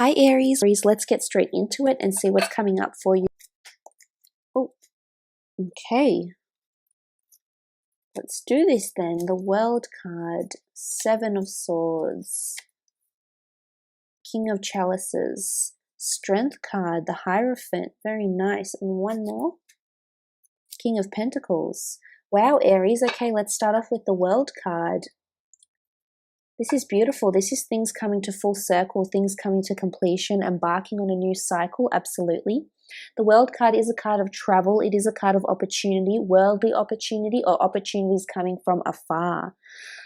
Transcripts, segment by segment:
Hi Aries, let's get straight into it and see what's coming up for you. Oh, okay. Let's do this then. The World card, Seven of Swords, King of Chalices, Strength card, the Hierophant, very nice. And one more, King of Pentacles. Wow, Aries. Okay, let's start off with the World card. This is beautiful. This is things coming to full circle, things coming to completion, embarking on a new cycle, absolutely. The World card is a card of travel. It is a card of opportunity, worldly opportunity, or opportunities coming from afar.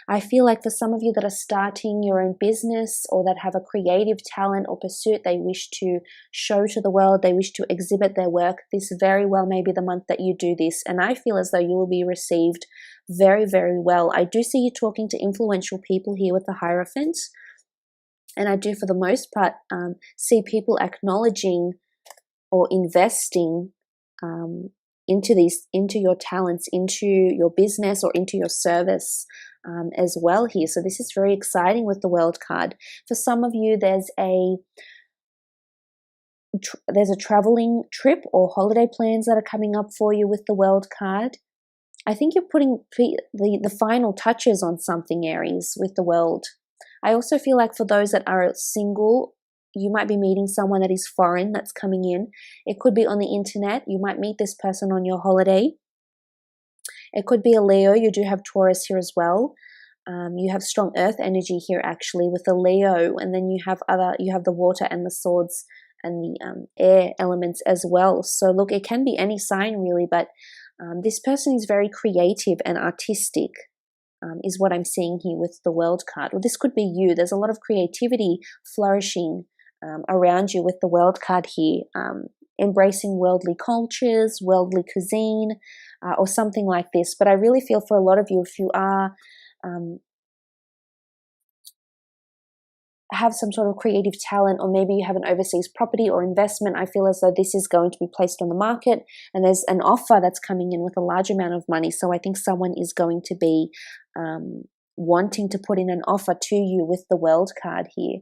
I feel like for some of you that are starting your own business or that have a creative talent or pursuit they wish to show to the world, they wish to exhibit their work, this very well may be the month that you do this. And I feel as though you will be received very, very well. I do see you talking to influential people here with the Hierophant. And I do, for the most part, see people acknowledging or investing into your talents, into your business, or into your service as well here. So this is very exciting with the World card. For some of you, there's a traveling trip or holiday plans that are coming up for you with the World card. I think you're putting the final touches on something, Aries, with the World. I also feel like for those that are single, you might be meeting someone that is foreign that's coming in. It could be on the internet. You might meet this person on your holiday. It could be a Leo. You do have Taurus here as well. You have strong earth energy here actually with the Leo, and then you have the water and the swords and the air elements as well. So look, it can be any sign really, but this person is very creative and artistic. Is what I'm seeing here with the World card. Well, this could be you. There's a lot of creativity flourishing around you with the World card here, embracing worldly cultures, worldly cuisine, or something like this. But I really feel for a lot of you, if you are have some sort of creative talent, or maybe you have an overseas property or investment, I feel as though this is going to be placed on the market and there's an offer that's coming in with a large amount of money. So I think someone is going to be wanting to put in an offer to you with the World card here.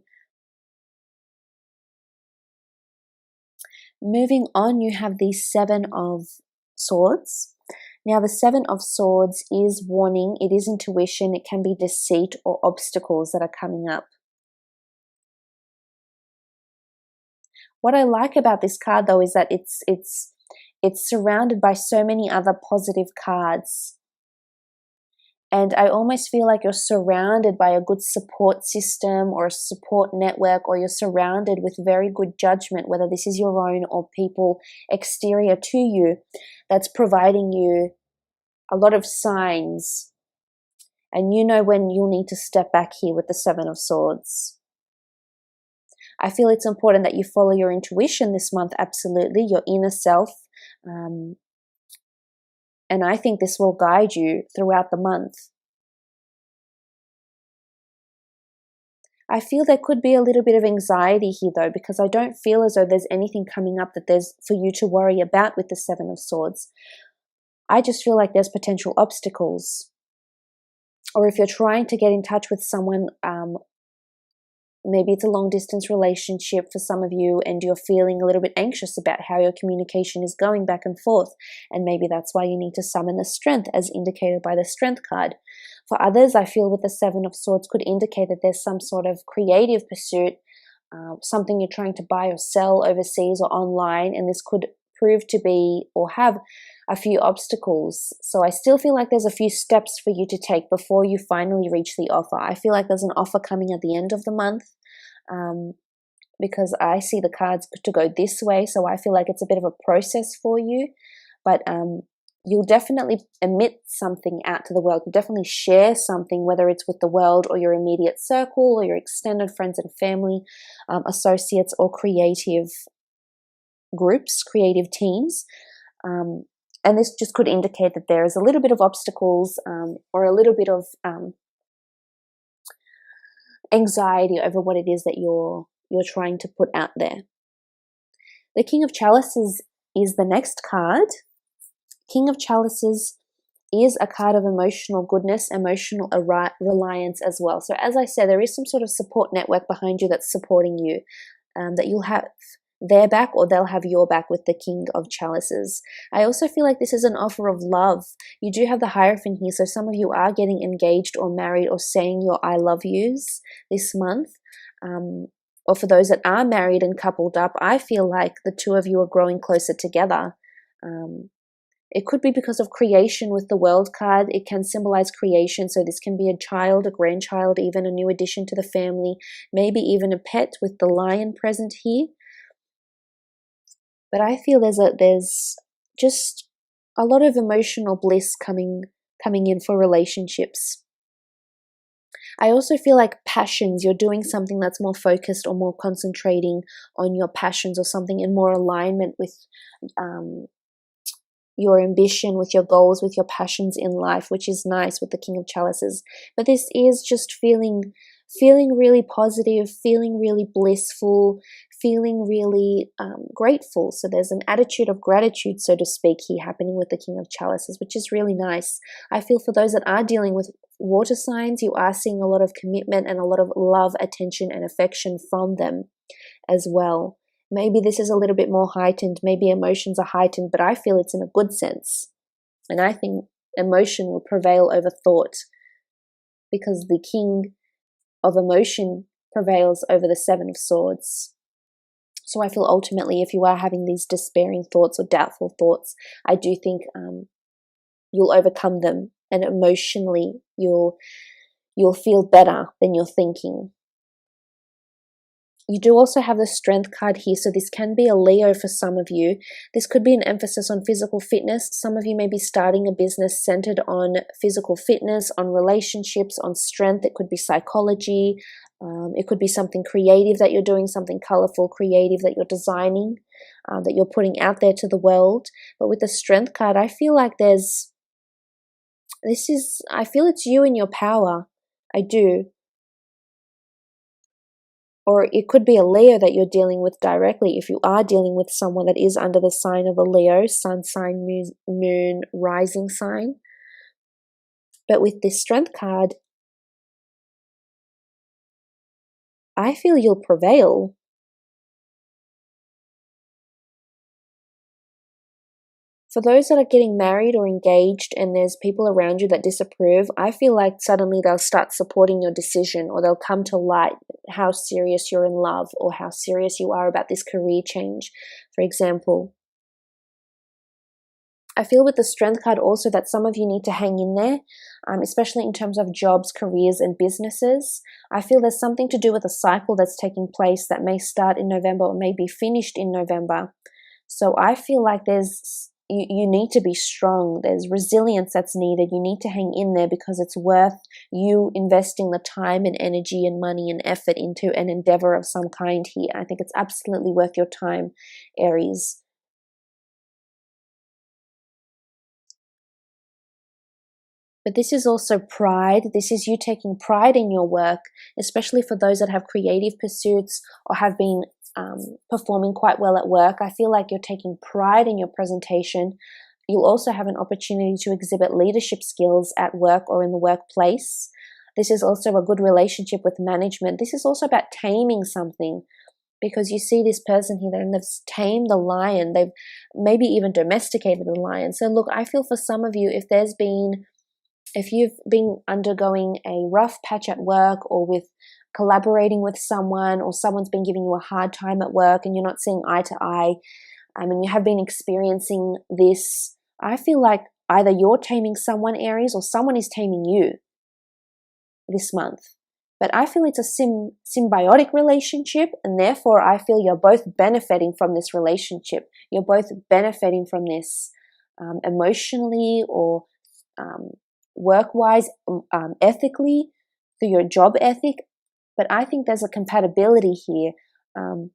Moving on, you have the Seven of Swords. Now, the Seven of Swords is warning, it is intuition, it can be deceit or obstacles that are coming up. What I like about this card, though, is that it's surrounded by so many other positive cards. And I almost feel like you're surrounded by a good support system or a support network, or you're surrounded with very good judgment, whether this is your own or people exterior to you, that's providing you a lot of signs. And you know when you'll need to step back here with the Seven of Swords. I feel it's important that you follow your intuition this month, absolutely, your inner self. And I think this will guide you throughout the month. I feel there could be a little bit of anxiety here, though, because I don't feel as though there's anything coming up that there's for you to worry about with the Seven of Swords. I just feel like there's potential obstacles. Or if you're trying to get in touch with someone, maybe it's a long-distance relationship for some of you, and you're feeling a little bit anxious about how your communication is going back and forth, and maybe that's why you need to summon the Strength, as indicated by the Strength card. For others, I feel with the Seven of Swords could indicate that there's some sort of creative pursuit, something you're trying to buy or sell overseas or online, and this could prove to be or have a few obstacles. So I still feel like there's a few steps for you to take before you finally reach the offer. I feel like there's an offer coming at the end of the month, because I see the cards to go this way. So I feel like it's a bit of a process for you, but you'll definitely emit something out to the world. You'll definitely share something, whether it's with the world or your immediate circle or your extended friends and family, associates, or creative groups, creative teams. And this just could indicate that there is a little bit of obstacles or a little bit of anxiety over what it is that you're trying to put out there. The King of Chalices is the next card. King of Chalices is a card of emotional goodness, emotional reliance as well. So as I said, there is some sort of support network behind you that's supporting you. that you'll have their back or they'll have your back with the King of Chalices. I also feel like this is an offer of love. You do have the Hierophant here, so some of you are getting engaged or married or saying your I love yous this month. Or for those that are married and coupled up, I feel like the two of you are growing closer together. It could be because of creation with the World card. It can symbolize creation, so this can be a child, a grandchild, even a new addition to the family, maybe even a pet with the lion present here. But I feel there's just a lot of emotional bliss coming in for relationships. I also feel like passions, you're doing something that's more focused or more concentrating on your passions or something in more alignment with your ambition, with your goals, with your passions in life, which is nice with the King of Chalices. But this is just feeling really positive, feeling really blissful, feeling really grateful. So there's an attitude of gratitude, so to speak, here happening with the King of Chalices, which is really nice. I feel for those that are dealing with water signs, you are seeing a lot of commitment and a lot of love, attention, and affection from them as well. Maybe this is a little bit more heightened, maybe emotions are heightened, but I feel it's in a good sense. And I think emotion will prevail over thought, because the King of Emotion prevails over the Seven of Swords. So I feel ultimately, if you are having these despairing thoughts or doubtful thoughts, I do think you'll overcome them, and emotionally you'll feel better than you're thinking. You do also have the Strength card here, so this can be a Leo for some of you. This could be an emphasis on physical fitness. Some of you may be starting a business centered on physical fitness, on relationships, on strength. It could be psychology. It could be something creative that you're doing, something colorful, creative that you're designing, that you're putting out there to the world. But with the Strength card, I feel like I feel it's you in your power. I do. Or it could be a Leo that you're dealing with directly if you are dealing with someone that is under the sign of a Leo, sun sign, moon, rising sign. But with this Strength card, I feel you'll prevail. For those that are getting married or engaged and there's people around you that disapprove, I feel like suddenly they'll start supporting your decision, or they'll come to light how serious you're in love or how serious you are about this career change, for example. I feel with the Strength card also that some of you need to hang in there, especially in terms of jobs, careers, and businesses. I feel there's something to do with a cycle that's taking place that may start in November or may be finished in November. So I feel like you need to be strong. There's resilience that's needed. You need to hang in there because it's worth you investing the time and energy and money and effort into an endeavor of some kind here. I think it's absolutely worth your time, Aries. But this is also pride. This is you taking pride in your work, especially for those that have creative pursuits or have been performing quite well at work. I feel like you're taking pride in your presentation. You'll also have an opportunity to exhibit leadership skills at work or in the workplace. This is also a good relationship with management. This is also about taming something, because you see this person here and they've tamed the lion. They've maybe even domesticated the lion. So look, I feel for some of you, if you've been undergoing a rough patch at work, or with collaborating with someone, or someone's been giving you a hard time at work and you're not seeing eye to eye, and you have been experiencing this, I feel like either you're taming someone, Aries, or someone is taming you this month. But I feel it's a symbiotic relationship, and therefore I feel you're both benefiting from this relationship. You're both benefiting from this emotionally or work-wise, ethically, through your job ethic. But I think there's a compatibility here, and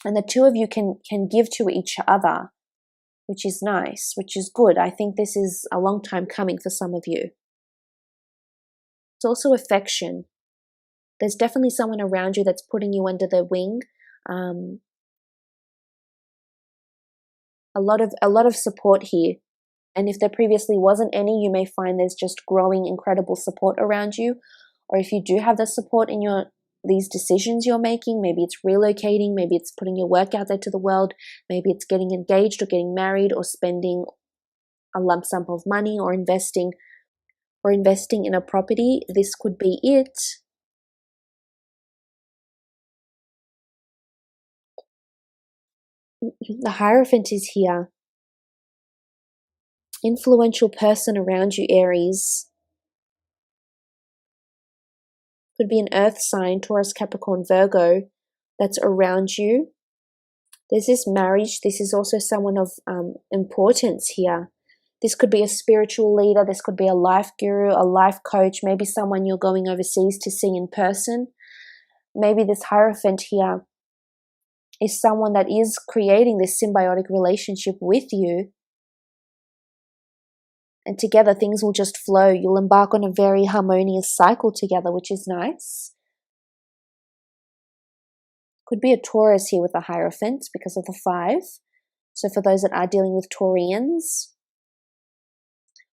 the two of you can give to each other, which is nice, which is good. I think this is a long time coming for some of you. It's also affection. There's definitely someone around you that's putting you under their wing. A lot of support here. And if there previously wasn't any, you may find there's just growing incredible support around you. Or if you do have the support in your these decisions you're making. Maybe it's relocating, maybe it's putting your work out there to the world, maybe it's getting engaged or getting married or spending a lump sum of money or investing in a property. This could be it. The Hierophant is here. Influential person around you, Aries. Could be an earth sign, Taurus, Capricorn, Virgo, that's around you. There's this marriage. This is also someone of importance here. This could be a spiritual leader. This could be a life guru, a life coach, maybe someone you're going overseas to see in person. Maybe this Hierophant here is someone that is creating this symbiotic relationship with you. And together things will just flow. You'll embark on a very harmonious cycle together, which is nice. Could be a Taurus here with the Hierophant because of the 5. So for those that are dealing with Taurians.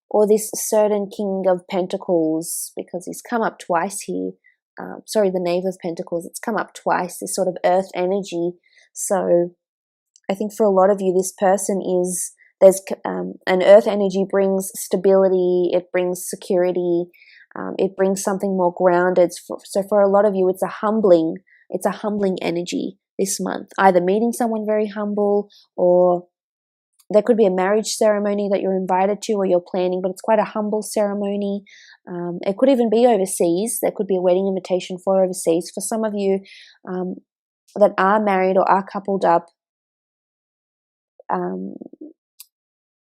Or this certain King of Pentacles, because he's come up twice here. The Knave of Pentacles, it's come up twice, this sort of earth energy. So I think for a lot of you, this person is, there's an earth energy brings stability, it brings security, it brings something more grounded. So for a lot of you, it's a humbling energy this month. Either meeting someone very humble, or there could be a marriage ceremony that you're invited to or you're planning, but it's quite a humble ceremony. It could even be overseas. There could be a wedding invitation for overseas. For some of you that are married or are coupled up,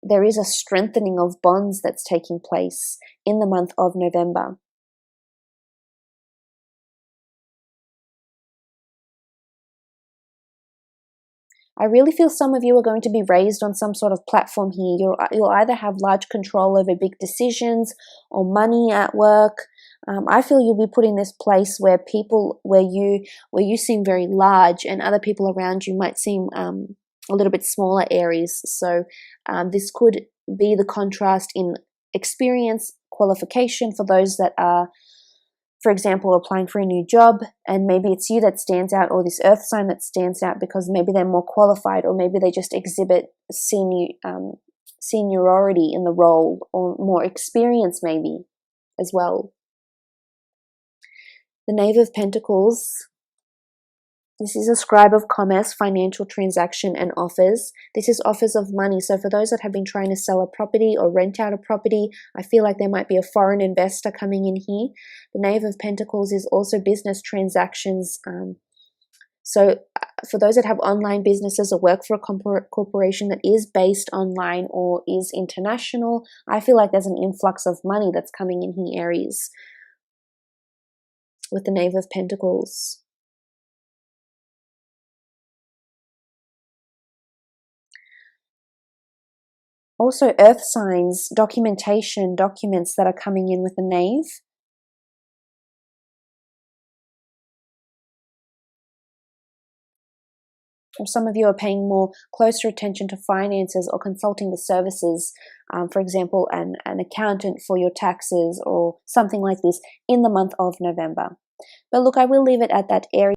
there is a strengthening of bonds that's taking place in the month of November. I really feel some of you are going to be raised on some sort of platform here. You'll either have large control over big decisions or money at work. I feel you'll be put in this place where you seem very large and other people around you might seem a little bit smaller, Aries. So this could be the contrast in experience, qualification for those that are, for example, applying for a new job, and maybe it's you that stands out, or this earth sign that stands out because maybe they're more qualified, or maybe they just exhibit seniority in the role, or more experience maybe as well. The Knave of Pentacles. This is a scribe of commerce, financial transaction and offers. This is offers of money. So for those that have been trying to sell a property or rent out a property, I feel like there might be a foreign investor coming in here. The Knave of Pentacles is also business transactions. So for those that have online businesses or work for a corporation that is based online or is international, I feel like there's an influx of money that's coming in here, Aries, with the Knave of Pentacles. Also, earth signs, documentation, documents that are coming in with the Knave. Or some of you are paying more closer attention to finances or consulting the services, for example, an accountant for your taxes or something like this in the month of November. But look, I will leave it at that, Aries.